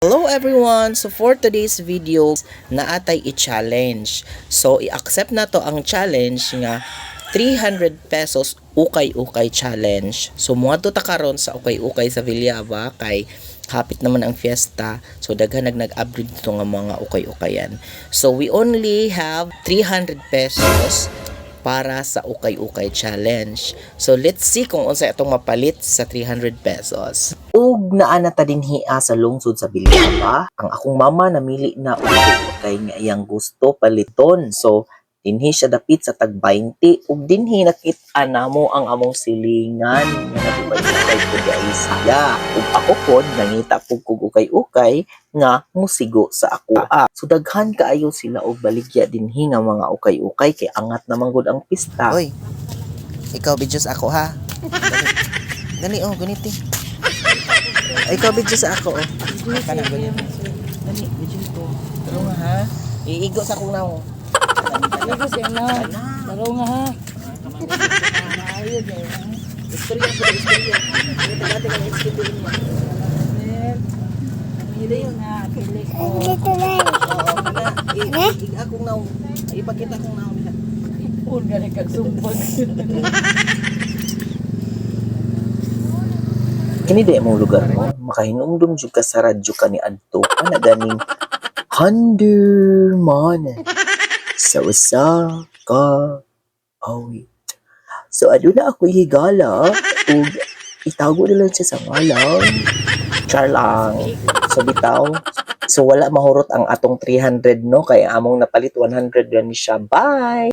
Hello everyone! So for today's video, naatay i-challenge. So i-accept na to ang challenge nga 300 pesos ukay-ukay challenge. So mga to ta karon sa ukay-ukay sa Villava kay hapit naman ang fiesta. So daghan nag-upgrade dito nga mga ukay-ukayan. So we only have 300 pesos para sa ukay-ukay challenge. So let's see kung unsa itong mapalit sa 300 pesos. Ug naa na ta dinhi sa lungsod sa Villava. Ang akong mama namili na ukay nga iyang gusto paliton. So dinhi siya dapit sa tag 20 ug dinhi nakit-a namo ang among silingan nga nagubay-ubay ko di ay siya. Ug ako pod nangita pug kog ukay-ukay nga musigo sa ako. So daghan kaayo sila og baligya dinhi nga mga ukay-ukay kay angat naman gud ang pista. Oy, ikaw bidyos ako ha. Gani oh, ganiti. Ikaw bidyos ako oh. Kana ganyan. Gani bidyos ko. Tulong ha. Iigo sa akong naong. Igo sa na. Tulong ha. Ayos eh. Istorya ko istorya. Dati ka istorya mo. Hindi na kilik ko. Akong naong. Ipakita akong naong nila. Pun gani kagsumbag. Kini di mo lugar mo, makahinumdum jud ka sa radyo ka ni adto na ganing Handerman sa usa ka awit. So aduna ako higala ug itago na lang siya sa ngalan. Char lang. So bitaw. So wala mahurot ang atong 300 no kay among napalit 100 gani siya. Bye.